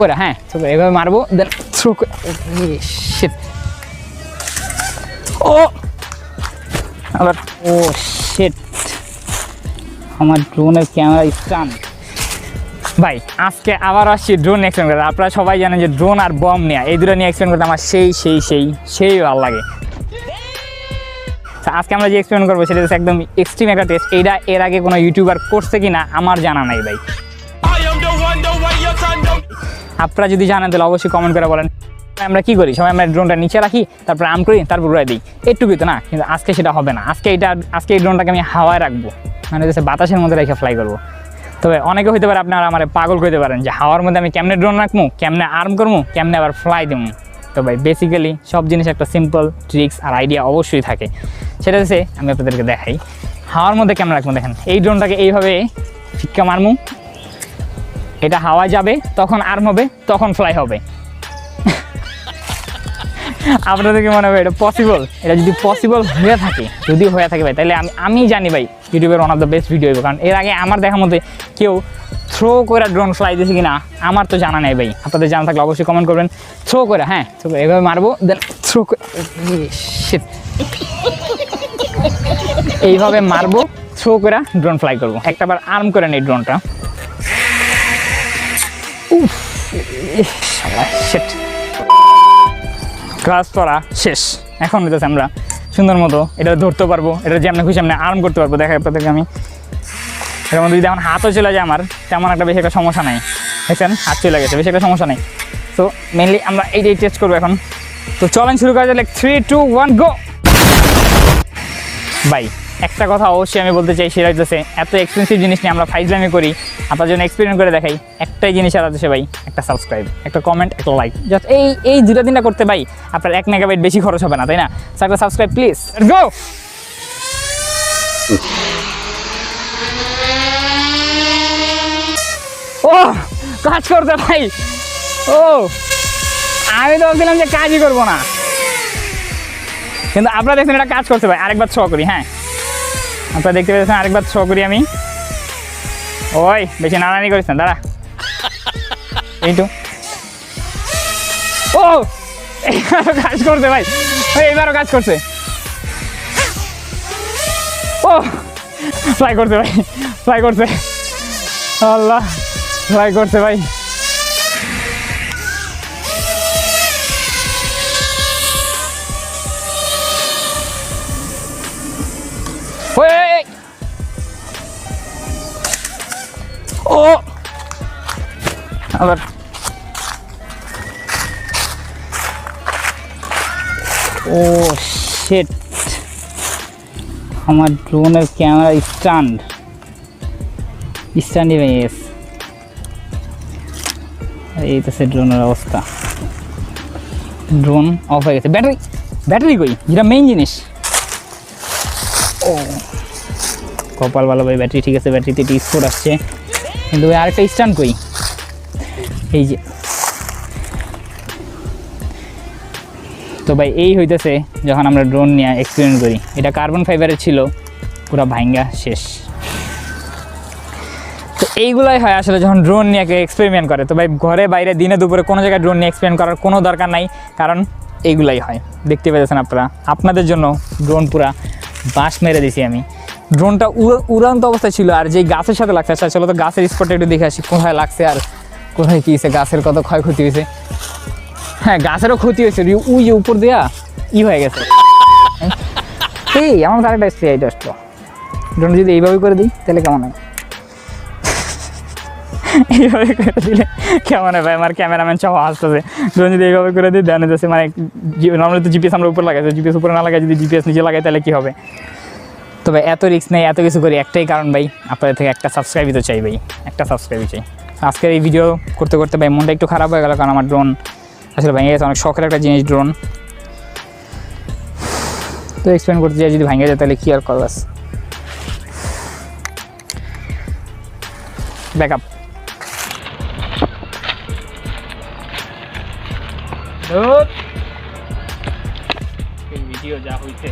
করে হ্যাঁ এভাবে মারবো দেন থ্রো করে শিট ও আবার ও শিট আমার ড্রোনের ক্যামেরা স্টান ভাই আজকে আবার আসছি ড্রোন এক্সপ্লেন করতে আপনারা সবাই জানেন যে ড্রোন আর বম নিয়ে এই দুটো নিয়ে এক্সপ্লেন করতে আমার সেই ভালো লাগে আজকে আমরা যে এক্সপ্লেন করবো সেটা হচ্ছে একদম এক্সট্রিম একটা টেস্ট এইটা এর আগে কোনো ইউটিউবার করছে কিনা আমার জানা নাই ভাই আপনারা যদি জানেন তাহলে অবশ্যই কমেন্ট করে বলেন আমরা কি করি সবাই আমরা ড্রোনটা নিচে রাখি তারপর আর্ম করি তারপর উড়াই দিই একটুকুই তো না কিন্তু আজকে সেটা হবে না আজকে এই ড্রোনটাকে আমি হাওয়ায় রাখবো মানে হচ্ছে বাতাসের মধ্যে রেখে ফ্লাই করবো তবে অনেকে হইতে পারে আপনারা আমার পাগল করতে পারেন যে হাওয়ার মধ্যে আমি কেমনে ড্রোন রাখবো কেমনে আর্ম করবো কেমনে আবার ফ্লাই দেবো তো ভাই বেসিক্যালি সব জিনিস একটা সিম্পল ট্রিক্স আর আইডিয়া অবশ্যই থাকে সেটা হচ্ছে আমি আপনাদেরকে দেখাই হাওয়ার মধ্যে কেমন রাখবো দেখেন এই ড্রোনটাকে এইভাবে ফিক্কা মারমু এটা হাওয়ায় যাবে তখন আর্ম হবে তখন ফ্লাই হবে আপনাদেরকে মনে হবে এটা পসিবল এটা যদি পসিবল হয়ে থাকে ভাই তাহলে আমি জানি ভাই ইউটিউবের one of the best video হবে কারণ এর আগে আমার দেখার মধ্যে কেউ থ্রো করে ড্রোন ফ্লাই দিয়েছে কিনা আমার তো জানা নেই ভাই আপনাদের জানা থাকলে অবশ্যই কমেন্ট করবেন থ্রো করে হ্যাঁ এভাবে মারবো দেন থ্রো করে এইভাবে মারবো থ্রো করে ড্রোন ফ্লাই করবো একটাবার আর্ম করে নেই ড্রোনটা ক্লাস করা শেষ এখন হইতেছে আমরা সুন্দর মতো এটা ধরতে পারবো এটা যেমন খুশি আমরা আর্ম করতে পারবো দেখা আপনাদেরকে আমি এর মধ্যে যদি এখন হাতও চলে যায় আমার তেমন একটা বেশি একটা সমস্যা নাই দেখছেন হাত চলে গেছে বেশি একটা সমস্যা নেই তো মেনলি আমরা এইটাই টেস্ট করবো এখন তো চলেন শুরু করা যাক 3 2 1 গো ভাই একটা কথা অবশ্যই আমি বলতে চাই সেটা হচ্ছে এত এক্সপেন্সিভ জিনিস নিয়ে আমরা ফাইজলামি করি আপনার জন্য এক্সপেরিমেন্ট করে দেখাই একটাই জিনিস আর আছে ভাই একটা সাবস্ক্রাইব একটা কমেন্ট একটা লাইক জাস্ট এই দুটা তিনটা করতে ভাই আপনার 1 মেগাবাইট বেশি খরচ হবে না তাই না একটা সাবস্ক্রাইব প্লিজ গো ও কাজ করতে ভাই ও আমি তো ভাবছিলাম যে কাজই করবো না কিন্তু আপনারা দেখছেন এটা কাজ করতে ভাই আরেকবার ছ করি হ্যাঁ আপনারা দেখতে পেয়েছেন আরেকবার ছ করি আমি ওই বেশি নানানি করিস না দাঁড়া এইটু ও এইবারও কাজ করছে ভাই এইবারও কাজ করছে ও ফ্লাই করছে ভাই ফ্লাই করছে আল্লাহ ফ্লাই করছে ভাই ও আবার ও শিট আমার ড্রোনের ক্যামেরা স্ট্যান্ডই ভেঙে গেছে এই তো সে ড্রোনের অবস্থা ড্রোন অফ হয়ে গেছে ব্যাটারি কই যেটা মেইন জিনিস ও কপাল ভালো ভাই ব্যাটারি ঠিক আছে ব্যাটারিতে একটু স্পোর্ট আসছে কিন্তু ভাই আরেকটা স্ট্যান্ড কই এই যে তো ভাই এই হইতেছে যখন আমরা ড্রোন নিয়ে এক্সপেরিমেন্ট করি এটা কার্বন ফাইবারের ছিল পুরো ভাঙ্গা শেষ তো এইগুলাই হয় আসলে যখন ড্রোন নিয়ে এক্সপেরিমেন্ট করে তো ভাই ঘরে বাইরে দিনে দুপুরে কোনো জায়গায় ড্রোন নিয়ে এক্সপেরিমেন্ট করার কোনো দরকার নাই কারণ এইগুলাই হয় দেখতে পেয়েছেন আপনারা আপনাদের জন্য ড্রোন পুরা বাঁশ মেরে দিছি আমি ড্রোনটা উড়ান্ত অবস্থায় ছিল আর যেই গাছের সাথে লাগছে আচ্ছা চলো তো গাছের স্পটটা একটু দেখে আসি কোথায় লাগছে আর কোথায় কী হয়েছে গাছের কত ক্ষয়ক্ষতি হয়েছে হ্যাঁ গাছেরও ক্ষতি হয়েছে ওই যে উপর দেওয়া হয়ে গেছে এই আমার আরেকটা স্প্রে আইটা আসলো ড্রোন যদি এইভাবে করে দিই তাহলে কেমন হয় এইভাবে করে দিলে কেমন হয় ভাই আমার ক্যামেরাম্যান সব আসতেছে ড্রোন যদি এইভাবে করে দিই দেন যাচ্ছে মানে নর্মালি তো জিপিএস আমরা উপর লাগাইছি জিপিএস উপরে না লাগাই যদি জিপিএস নিচে লাগাই তাহলে কী হবে তবে এত রিস্ক নেই এত কিছু করি একটাই কারণ ভাই আপনাদের থেকে একটা সাবস্ক্রাইবই তো চাই ভাই একটা সাবস্ক্রাইবই চাই আজকের এই ভিডিও করতে করতে ভাই মনটা একটু খারাপ হয়ে গেল কারণ আমার ড্রোন আসলে ভেঙে গেছে অনেক শখের একটা জিনিস ড্রোন তো এক্সপ্লেন করতে চাই যদি ভেঙে যায় তাহলে কী আর করবাস ব্যাকআপ ভিডিও যা হয়েছে